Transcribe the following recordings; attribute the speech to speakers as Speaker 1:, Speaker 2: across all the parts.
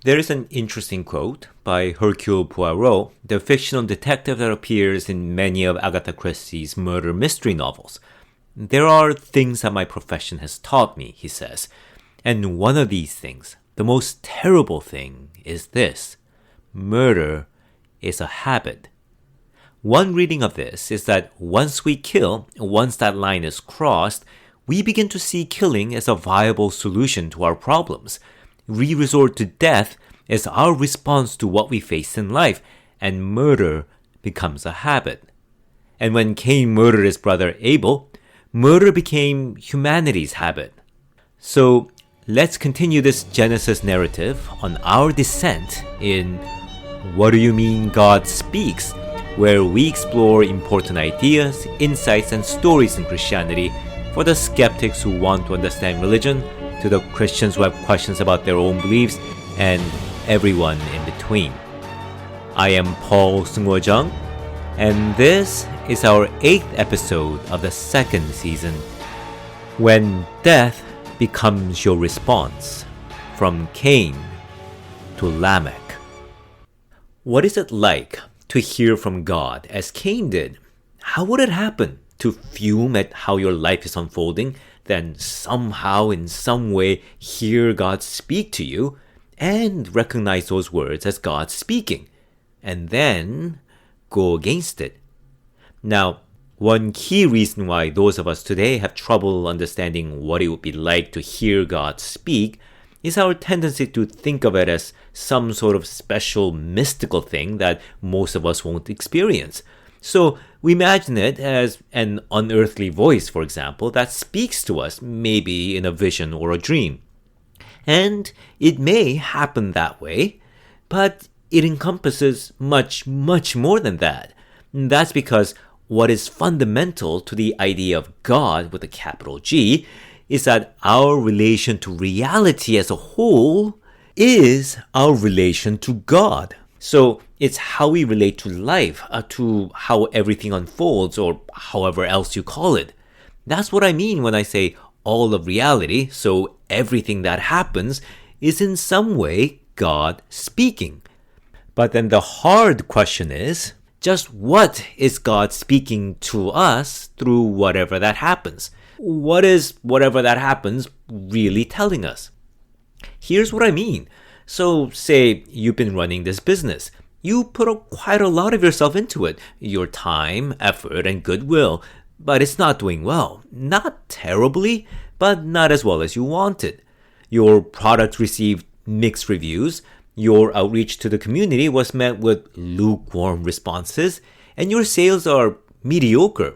Speaker 1: There is an interesting quote by Hercule Poirot, the fictional detective that appears in many of Agatha Christie's murder mystery novels. There are things that my profession has taught me, he says, and one of these things, the most terrible thing, is this: murder is a habit. One reading of this is that once we kill, once that line is crossed, we begin to see killing as a viable solution to our problems. We resort to death as our response to what we face in life, and murder becomes a habit. And when Cain murdered his brother Abel, murder became humanity's habit. So let's continue this Genesis narrative on our descent in What Do You Mean God Speaks?, where we explore important ideas, insights, and stories in Christianity for the skeptics who want to understand religion, to the Christians who have questions about their own beliefs, and everyone in between. I am Paul Seung-Woo Jung, and this is our 8th episode of the 2nd season, When Death Becomes Your Response, from Cain to Lamech. What is it like to hear from God as Cain did? How would it happen to fume at how your life is unfolding, then somehow in some way hear God speak to you and recognize those words as God speaking, and then go against it? Now, one key reason why those of us today have trouble understanding what it would be like to hear God speak is our tendency to think of it as some sort of special mystical thing that most of us won't experience. So we imagine it as an unearthly voice, for example, that speaks to us, maybe in a vision or a dream. And it may happen that way, but it encompasses much, much more than that. And that's because what is fundamental to the idea of God with a capital G is that our relation to reality as a whole is our relation to God. So it's how we relate to life, to how everything unfolds, or however else you call it. That's what I mean when I say all of reality, so everything that happens is in some way God speaking. But then the hard question is, just what is God speaking to us through whatever that happens? What is whatever that happens really telling us? Here's what I mean. So say you've been running this business. You put quite a lot of yourself into it, your time, effort, and goodwill, but it's not doing well. Not terribly, but not as well as you wanted. Your product received mixed reviews, your outreach to the community was met with lukewarm responses, and your sales are mediocre.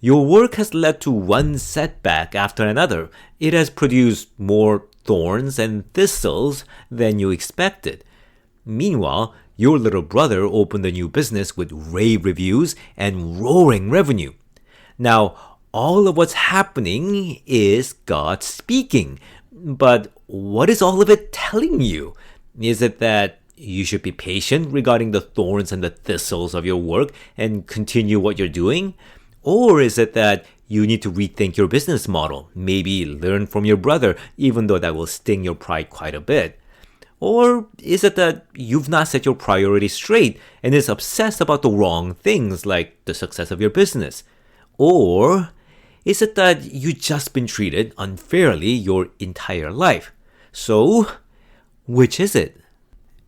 Speaker 1: Your work has led to one setback after another. It has produced more thorns and thistles than you expected. Meanwhile, your little brother opened a new business with rave reviews and roaring revenue. Now, all of what's happening is God speaking. But what is all of it telling you? Is it that you should be patient regarding the thorns and the thistles of your work and continue what you're doing? Or is it that you need to rethink your business model, maybe learn from your brother, even though that will sting your pride quite a bit? Or is it that you've not set your priorities straight and is obsessed about the wrong things, like the success of your business? Or is it that you've just been treated unfairly your entire life? So, which is it?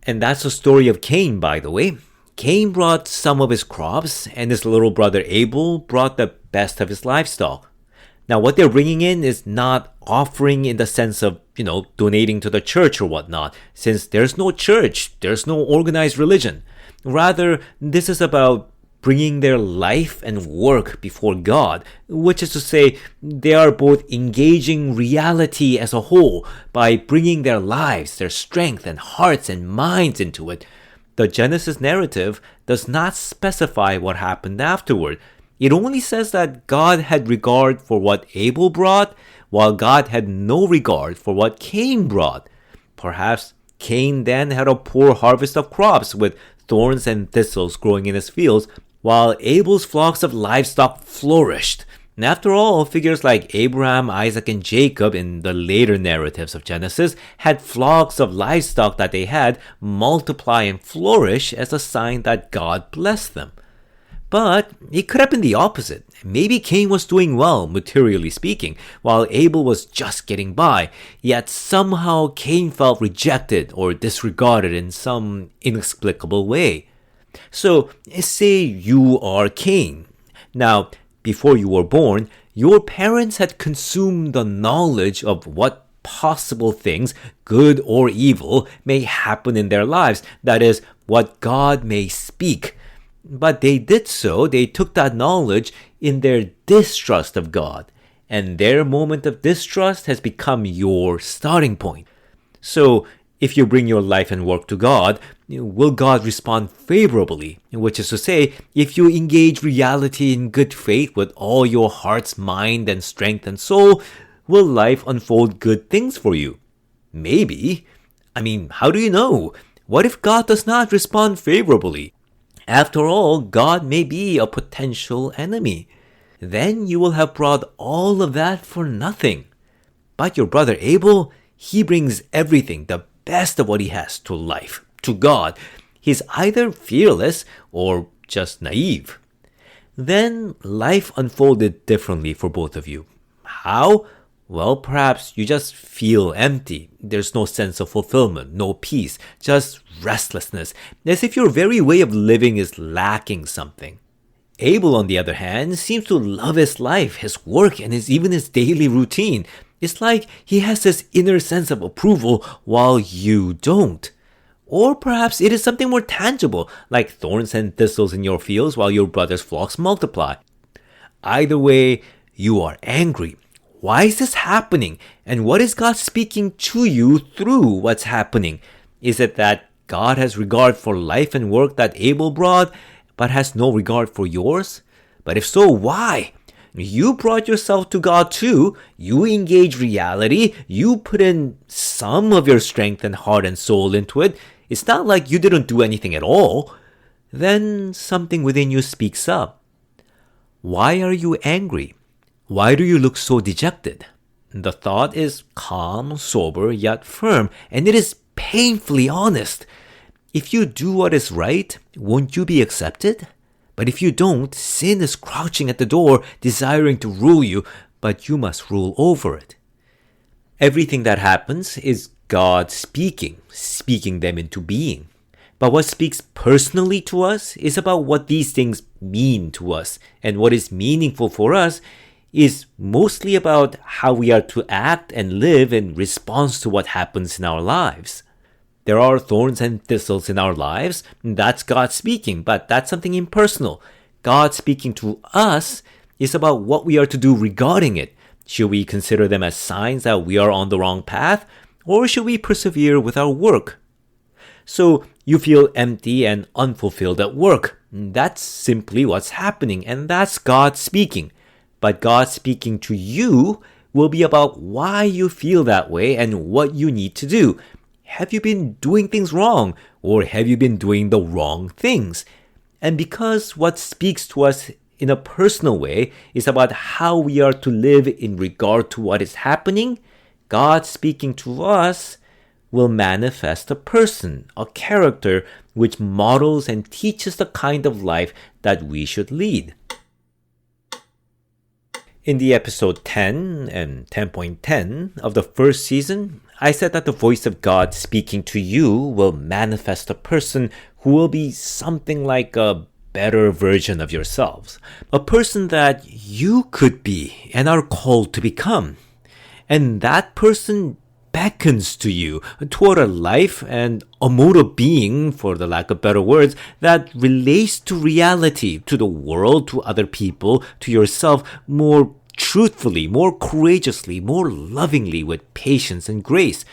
Speaker 1: And that's the story of Cain, by the way. Cain brought some of his crops, and his little brother Abel brought the best of his livestock. Now, what they're bringing in is not offering in the sense of, donating to the church or whatnot, since there's no church, there's no organized religion. Rather, this is about bringing their life and work before God, which is to say, they are both engaging reality as a whole by bringing their lives, their strength and hearts and minds into it. The Genesis narrative does not specify what happened afterward. It only says that God had regard for what Abel brought, while God had no regard for what Cain brought. Perhaps Cain then had a poor harvest of crops with thorns and thistles growing in his fields, while Abel's flocks of livestock flourished. And after all, figures like Abraham, Isaac, and Jacob in the later narratives of Genesis had flocks of livestock that they had multiply and flourish as a sign that God blessed them. But it could have been the opposite. Maybe Cain was doing well, materially speaking, while Abel was just getting by, yet somehow Cain felt rejected or disregarded in some inexplicable way. So, say you are Cain. Now, before you were born, your parents had consumed the knowledge of what possible things, good or evil, may happen in their lives. That is, what God may speak. But they did so, they took that knowledge in their distrust of God. And their moment of distrust has become your starting point. So, if you bring your life and work to God, will God respond favorably? Which is to say, if you engage reality in good faith with all your heart's mind and strength and soul, will life unfold good things for you? Maybe. How do you know? What if God does not respond favorably? After all, God may be a potential enemy. Then you will have brought all of that for nothing. But your brother Abel, he brings everything, the best of what he has to life, to God. He's either fearless or just naive. Then life unfolded differently for both of you. How? Well, perhaps you just feel empty. There's no sense of fulfillment, no peace, just restlessness, as if your very way of living is lacking something. Abel, on the other hand, seems to love his life, his work, and even his daily routine. It's like he has this inner sense of approval while you don't. Or perhaps it is something more tangible, like thorns and thistles in your fields while your brother's flocks multiply. Either way, you are angry. Why is this happening? And what is God speaking to you through what's happening? Is it that God has regard for life and work that Abel brought, but has no regard for yours? But if so, why? You brought yourself to God too. You engage reality. You put in some of your strength and heart and soul into it. It's not like you didn't do anything at all. Then something within you speaks up. Why are you angry? Why do you look so dejected? The thought is calm, sober, yet firm, and it is painfully honest. If you do what is right, won't you be accepted? But if you don't, sin is crouching at the door, desiring to rule you, but you must rule over it. Everything that happens is God speaking them into being. But what speaks personally to us is about what these things mean to us, and what is meaningful for us is mostly about how we are to act and live in response to what happens in our lives. There are thorns and thistles in our lives. That's God speaking, but that's something impersonal. God speaking to us is about what we are to do regarding it. Should we consider them as signs that we are on the wrong path, or should we persevere with our work? So you feel empty and unfulfilled at work. That's simply what's happening, and that's God speaking. But God speaking to you will be about why you feel that way and what you need to do. Have you been doing things wrong, or have you been doing the wrong things? And because what speaks to us in a personal way is about how we are to live in regard to what is happening, God speaking to us will manifest a person, a character, which models and teaches the kind of life that we should lead. In the episode 10 and 10.10 of the first season, I said that the voice of God speaking to you will manifest a person who will be something like a better version of yourselves. A person that you could be and are called to become. And that person beckons to you toward a life and a mode of being, for the lack of better words, that relates to reality, to the world, to other people, to yourself more truthfully, more courageously, more lovingly, with patience and grace.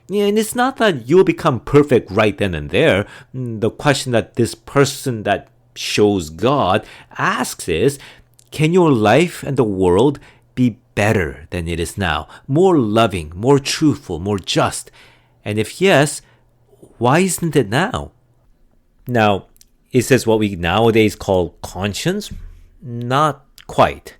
Speaker 1: And it's not that you'll become perfect right then and there. The question that this person that shows God asks is, can your life and the world be better than it is now? More loving, more truthful, more just? And if yes, why isn't it now? Now, is this what we nowadays call conscience? Not quite.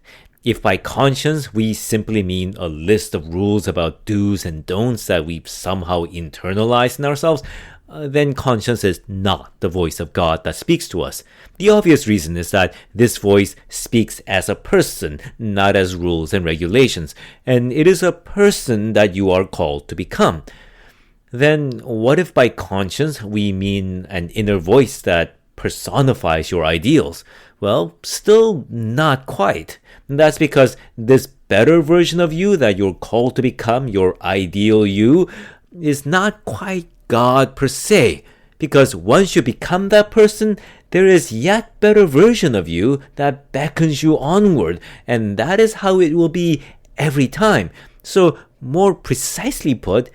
Speaker 1: If by conscience we simply mean a list of rules about do's and don'ts that we've somehow internalized in ourselves, then conscience is not the voice of God that speaks to us. The obvious reason is that this voice speaks as a person, not as rules and regulations, and it is a person that you are called to become. Then what if by conscience we mean an inner voice that personifies your ideals? Well, still not quite. That's because this better version of you that you're called to become, your ideal you, is not quite God per se, because once you become that person, there is yet better version of you that beckons you onward, and that is how it will be every time. So, more precisely put,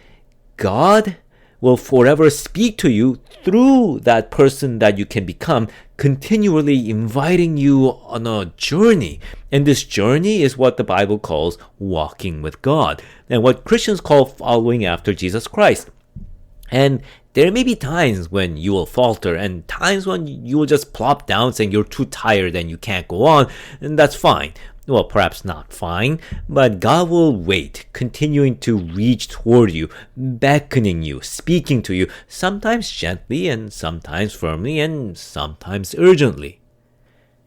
Speaker 1: God will forever speak to you through that person that you can become, continually inviting you on a journey. And this journey is what the Bible calls walking with God, and what Christians call following after Jesus Christ. And there may be times when you will falter and times when you will just plop down saying you're too tired and you can't go on, and that's fine. Well, perhaps not fine, but God will wait, continuing to reach toward you, beckoning you, speaking to you, sometimes gently and sometimes firmly and sometimes urgently.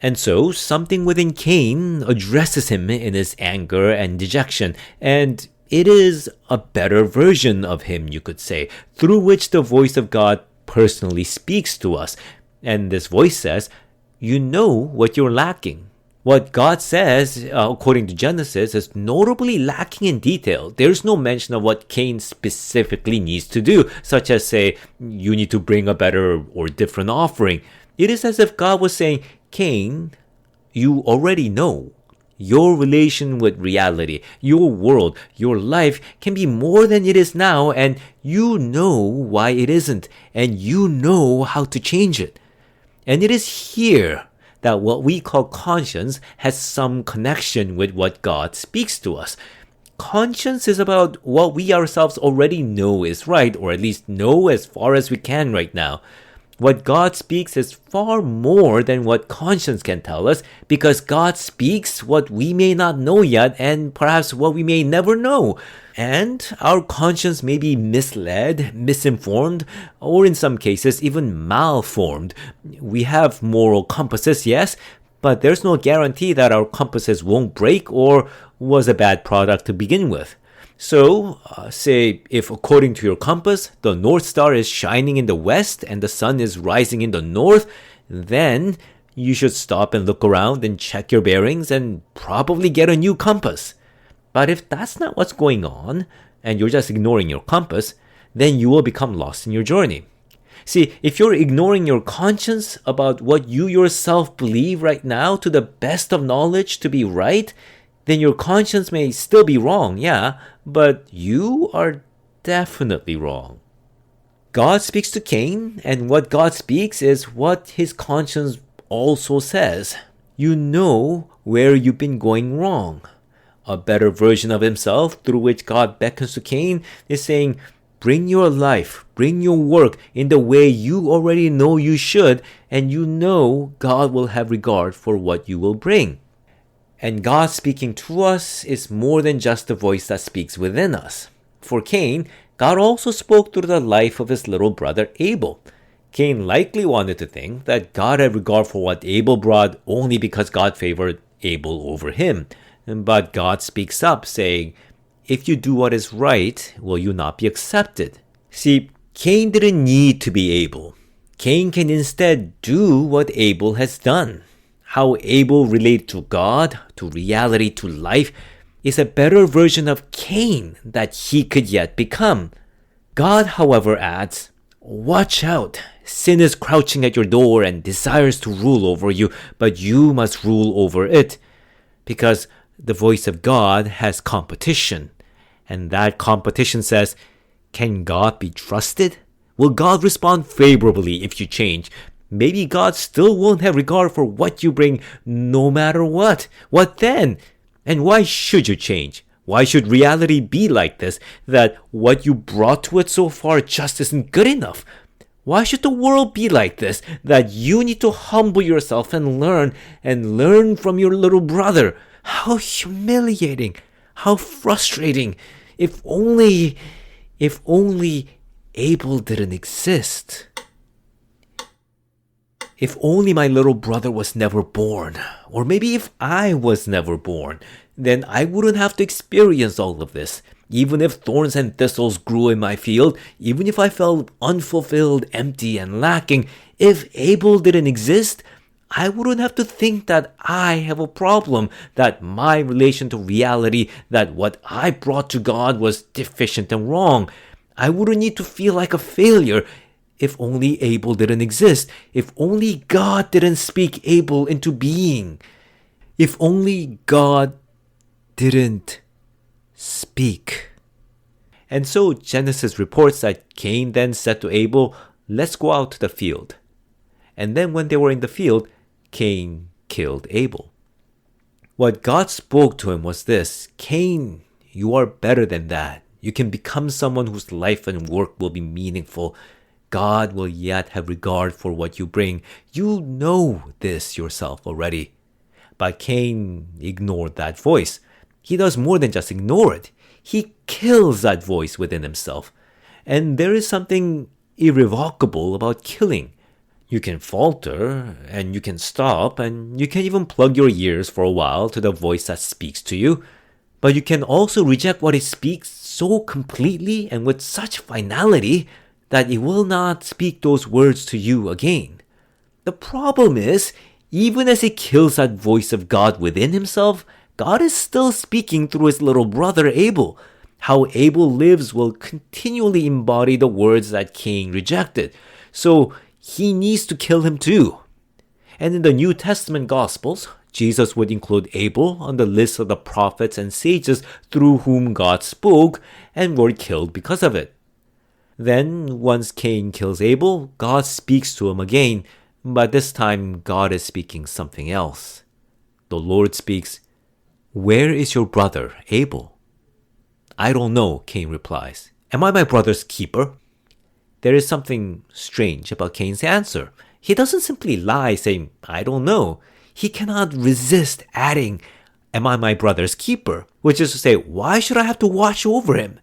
Speaker 1: And so, something within Cain addresses him in his anger and dejection, and it is a better version of him, you could say, through which the voice of God personally speaks to us. And this voice says, you know what you're lacking. What God says, according to Genesis, is notably lacking in detail. There's no mention of what Cain specifically needs to do, such as, say, you need to bring a better or different offering. It is as if God was saying, Cain, you already know. Your relation with reality, your world, your life can be more than it is now, and you know why it isn't, and you know how to change it. And it is here that what we call conscience has some connection with what God speaks to us. Conscience is about what we ourselves already know is right, or at least know as far as we can right now. What God speaks is far more than what conscience can tell us, because God speaks what we may not know yet and perhaps what we may never know. And our conscience may be misled, misinformed, or in some cases even malformed. We have moral compasses, yes, but there's no guarantee that our compasses won't break or was a bad product to begin with. So, say if according to your compass, the North Star is shining in the west and the sun is rising in the north, then you should stop and look around and check your bearings and probably get a new compass. But if that's not what's going on, and you're just ignoring your compass, then you will become lost in your journey. See, if you're ignoring your conscience about what you yourself believe right now to the best of knowledge to be right, then your conscience may still be wrong, yeah, but you are definitely wrong. God speaks to Cain, and what God speaks is what his conscience also says. You know where you've been going wrong. A better version of himself through which God beckons to Cain is saying, bring your life, bring your work in the way you already know you should, and you know God will have regard for what you will bring. And God speaking to us is more than just the voice that speaks within us. For Cain, God also spoke through the life of his little brother Abel. Cain likely wanted to think that God had regard for what Abel brought only because God favored Abel over him. But God speaks up, saying, if you do what is right, will you not be accepted? See, Cain didn't need to be Abel. Cain can instead do what Abel has done. How Abel related to God, to reality, to life, is a better version of Cain that he could yet become. God, however, adds, watch out. Sin is crouching at your door and desires to rule over you, but you must rule over it. Because the voice of God has competition. And that competition says, can God be trusted? Will God respond favorably if you change? Maybe God still won't have regard for what you bring no matter what. What then? And why should you change? Why should reality be like this, that what you brought to it so far just isn't good enough? Why should the world be like this, that you need to humble yourself and learn from your little brother? How humiliating, how frustrating. If only Abel didn't exist. If only my little brother was never born, or maybe if I was never born, then I wouldn't have to experience all of this. Even if thorns and thistles grew in my field, even if I felt unfulfilled, empty, and lacking, if Abel didn't exist, I wouldn't have to think that I have a problem, that my relation to reality, that what I brought to God was deficient and wrong. I wouldn't need to feel like a failure. If only Abel didn't exist. If only God didn't speak Abel into being. If only God didn't speak. And so Genesis reports that Cain then said to Abel, "Let's go out to the field." And then when they were in the field, Cain killed Abel. What God spoke to him was this: "Cain, you are better than that. You can become someone whose life and work will be meaningful. God will yet have regard for what you bring. You know this yourself already." But Cain ignored that voice. He does more than just ignore it. He kills that voice within himself. And there is something irrevocable about killing. You can falter, and you can stop, and you can even plug your ears for a while to the voice that speaks to you. But you can also reject what it speaks so completely and with such finality that it will not speak those words to you again. The problem is, even as he kills that voice of God within himself, God is still speaking through his little brother Abel. How Abel lives will continually embody the words that Cain rejected. So he needs to kill him too. And in the New Testament Gospels, Jesus would include Abel on the list of the prophets and sages through whom God spoke and were killed because of it. Then, once Cain kills Abel, God speaks to him again, but this time God is speaking something else. The Lord speaks, "Where is your brother, Abel?" "I don't know," Cain replies. "Am I my brother's keeper?" There is something strange about Cain's answer. He doesn't simply lie saying, "I don't know." He cannot resist adding, "Am I my brother's keeper?" Which is to say, why should I have to watch over him?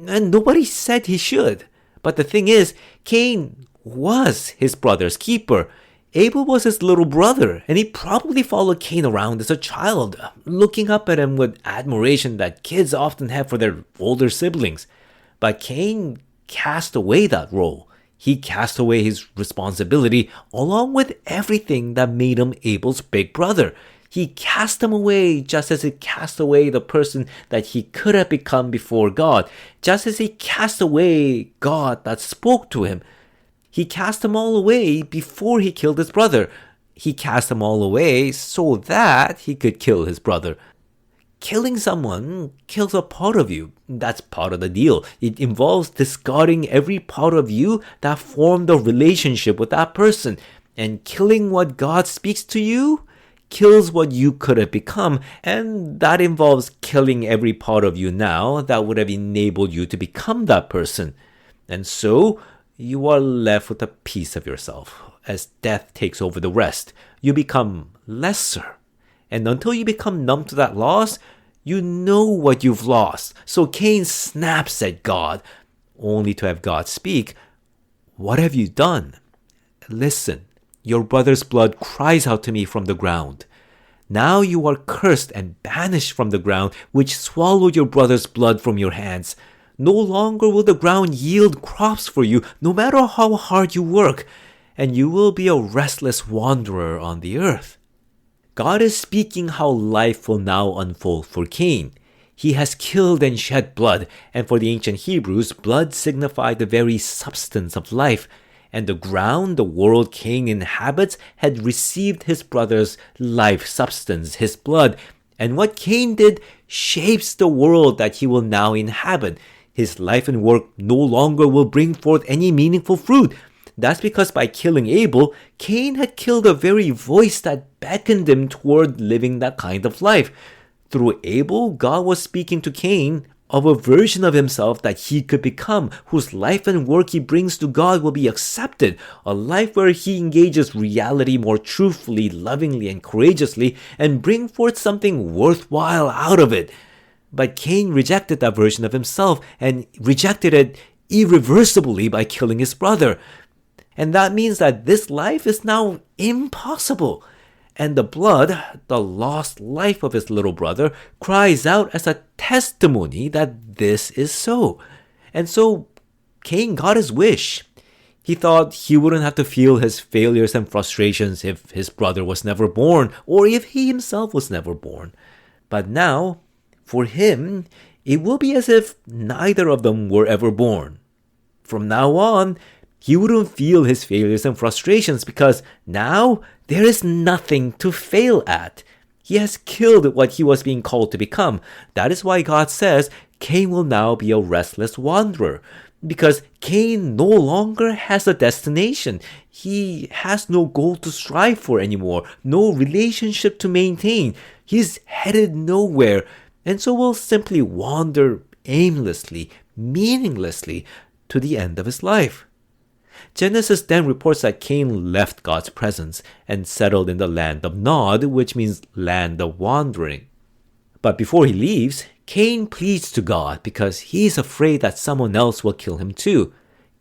Speaker 1: And nobody said he should. But the thing is, Cain was his brother's keeper. Abel was his little brother, and he probably followed Cain around as a child, looking up at him with admiration that kids often have for their older siblings. But Cain cast away that role. He cast away his responsibility along with everything that made him Abel's big brother. He cast him away just as he cast away the person that he could have become before God, just as he cast away God that spoke to him. He cast them all away before he killed his brother. He cast them all away so that he could kill his brother. Killing someone kills a part of you. That's part of the deal. It involves discarding every part of you that formed a relationship with that person. And killing what God speaks to you kills what you could have become. And that involves killing every part of you now that would have enabled you to become that person. And so you are left with a piece of yourself. As death takes over the rest, you become lesser. And until you become numb to that loss, you know what you've lost. So Cain snaps at God, only to have God speak, "What have you done? Listen, your brother's blood cries out to me from the ground. Now you are cursed and banished from the ground, which swallowed your brother's blood from your hands. No longer will the ground yield crops for you, no matter how hard you work, and you will be a restless wanderer on the earth." God is speaking how life will now unfold for Cain. He has killed and shed blood, and for the ancient Hebrews, blood signified the very substance of life. And the ground, the world Cain inhabits, had received his brother's life substance, his blood. And what Cain did shapes the world that he will now inhabit. His life and work no longer will bring forth any meaningful fruit. That's because by killing Abel, Cain had killed the very voice that beckoned him toward living that kind of life. Through Abel, God was speaking to Cain of a version of himself that he could become, whose life and work he brings to God will be accepted, a life where he engages reality more truthfully, lovingly, and courageously, and bring forth something worthwhile out of it. But Cain rejected that version of himself and rejected it irreversibly by killing his brother. And that means that this life is now impossible. And the blood, the lost life of his little brother, cries out as a testimony that this is so. And so Cain got his wish. He thought he wouldn't have to feel his failures and frustrations if his brother was never born, or if he himself was never born. But now, for him, it will be as if neither of them were ever born. From now on, he wouldn't feel his failures and frustrations because now there is nothing to fail at. He has killed what he was being called to become. That is why God says Cain will now be a restless wanderer. Because Cain no longer has a destination. He has no goal to strive for anymore, no relationship to maintain. He's headed nowhere, and so will simply wander aimlessly, meaninglessly, to the end of his life. Genesis then reports that Cain left God's presence and settled in the land of Nod, which means land of wandering. But before he leaves, Cain pleads to God because he's afraid that someone else will kill him too.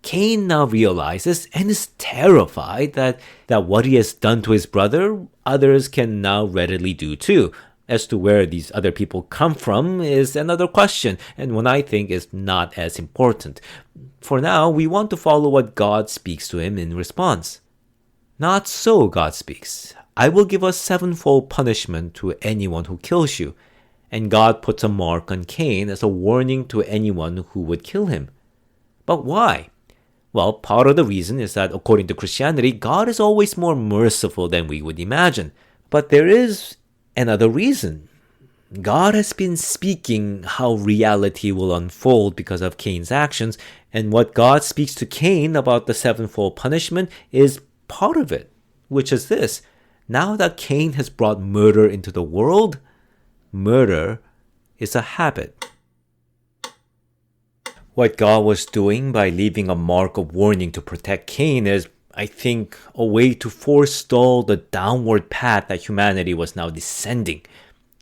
Speaker 1: Cain now realizes and is terrified that what he has done to his brother, others can now readily do too. As to where these other people come from is another question, and one I think is not as important. For now, we want to follow what God speaks to him in response. Not so, God speaks. I will give a sevenfold punishment to anyone who kills you. And God puts a mark on Cain as a warning to anyone who would kill him. But why? Well, part of the reason is that according to Christianity, God is always more merciful than we would imagine. But there is another reason. God has been speaking how reality will unfold because of Cain's actions, and what God speaks to Cain about the sevenfold punishment is part of it, which is this. Now that Cain has brought murder into the world, murder is a habit. What God was doing by leaving a mark of warning to protect Cain is, I think, a way to forestall the downward path that humanity was now descending.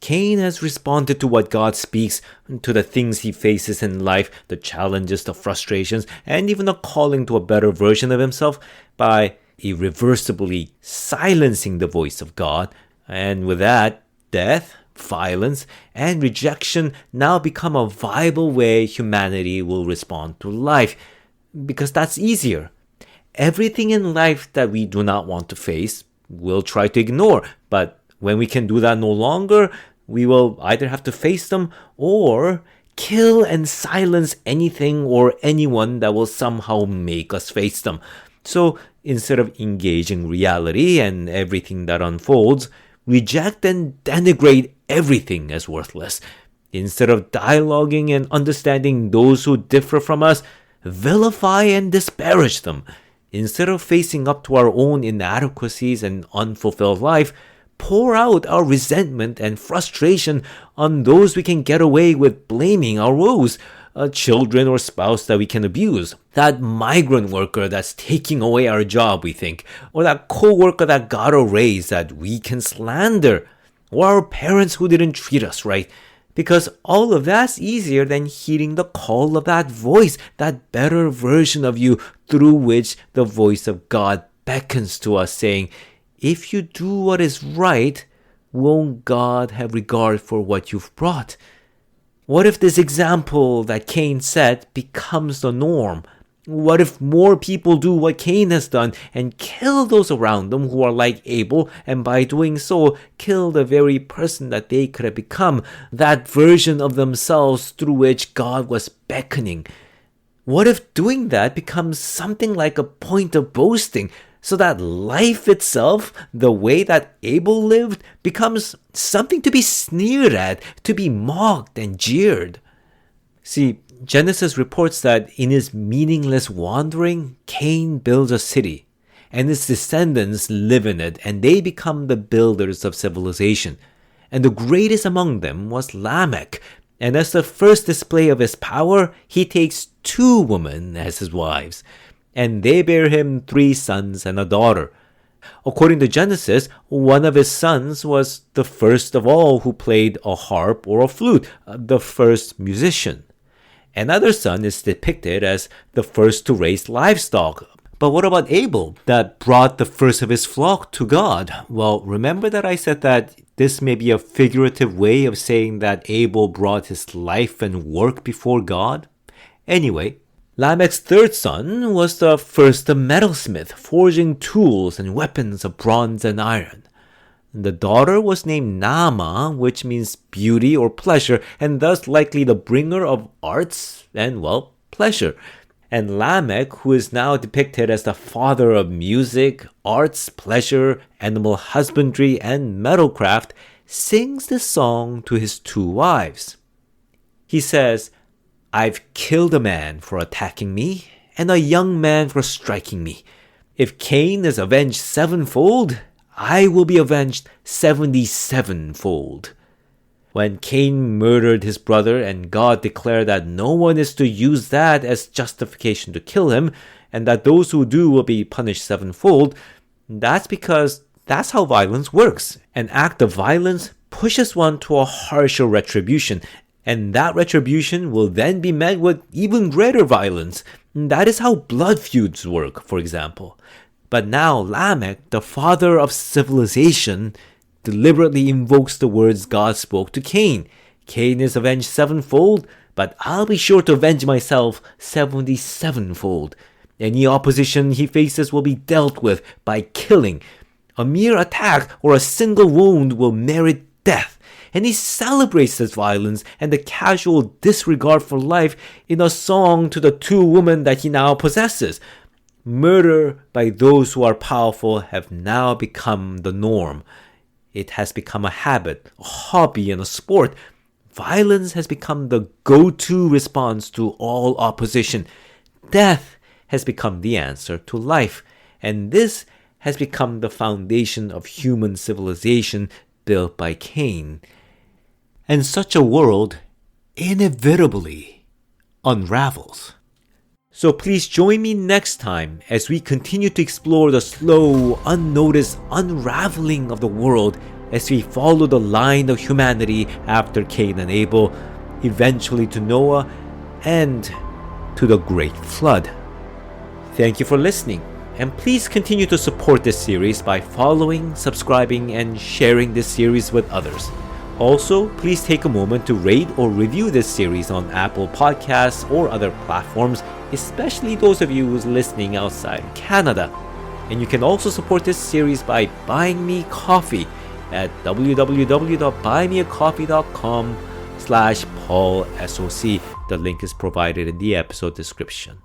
Speaker 1: Cain has responded to what God speaks, to the things he faces in life, the challenges, the frustrations, and even the calling to a better version of himself by irreversibly silencing the voice of God. And with that, death, violence, and rejection now become a viable way humanity will respond to life, because that's easier. Everything in life that we do not want to face, we'll try to ignore, but when we can do that no longer, we will either have to face them or kill and silence anything or anyone that will somehow make us face them. So instead of engaging reality and everything that unfolds, reject and denigrate everything as worthless. Instead of dialoguing and understanding those who differ from us, vilify and disparage them. Instead of facing up to our own inadequacies and unfulfilled life, pour out our resentment and frustration on those we can get away with blaming our woes, a children or spouse that we can abuse, that migrant worker that's taking away our job, we think, or that co-worker that got a raise that we can slander, or our parents who didn't treat us right. Because all of that's easier than heeding the call of that voice, that better version of you through which the voice of God beckons to us saying, if you do what is right, won't God have regard for what you've brought? What if this example that Cain set becomes the norm? What if more people do what Cain has done and kill those around them who are like Abel, and by doing so, kill the very person that they could have become, that version of themselves through which God was beckoning? What if doing that becomes something like a point of boasting, so that life itself, the way that Abel lived, becomes something to be sneered at, to be mocked and jeered? See, Genesis reports that in his meaningless wandering, Cain builds a city, and his descendants live in it, and they become the builders of civilization. And the greatest among them was Lamech, And as the first display of his power, he takes 2 women as his wives, and they bear him 3 sons and a daughter. According to Genesis, one of his sons was the first of all who played a harp or a flute, the first musician. Another son is depicted as the first to raise livestock. But what about Abel, that brought the first of his flock to God? Well, remember that I said that this may be a figurative way of saying that Abel brought his life and work before God? Anyway, Lamech's 3rd son was the first metalsmith, forging tools and weapons of bronze and iron. The daughter was named Naamah, which means beauty or pleasure, and thus likely the bringer of arts and, well, pleasure. And Lamech, who is now depicted as the father of music, arts, pleasure, animal husbandry, and metalcraft, sings this song to his 2 wives. He says, "I've killed a man for attacking me, and a young man for striking me. If Cain is avenged 7-fold, I will be avenged 77-fold. When Cain murdered his brother and God declared that no one is to use that as justification to kill him, and that those who do will be punished 7-fold, that's because that's how violence works. An act of violence pushes one to a harsher retribution, and that retribution will then be met with even greater violence. That is how blood feuds work, for example. But now Lamech, the father of civilization, deliberately invokes the words God spoke to Cain. Cain is avenged 7-fold, but I'll be sure to avenge myself 77-fold. Any opposition he faces will be dealt with by killing. A mere attack or a single wound will merit death. And he celebrates this violence and the casual disregard for life in a song to the 2 women that he now possesses. Murder by those who are powerful have now become the norm. It has become a habit, a hobby, and a sport. Violence has become the go-to response to all opposition. Death has become the answer to life. And this has become the foundation of human civilization built by Cain. And such a world inevitably unravels. So please join me next time as we continue to explore the slow, unnoticed unraveling of the world as we follow the line of humanity after Cain and Abel, eventually to Noah and to the Great Flood. Thank you for listening, and please continue to support this series by following, subscribing, and sharing this series with others. Also, please take a moment to rate or review this series on Apple Podcasts or other platforms, especially those of you who's listening outside Canada. And you can also support this series by buying me coffee at www.buymeacoffee.com/PaulSOC. The link is provided in the episode description.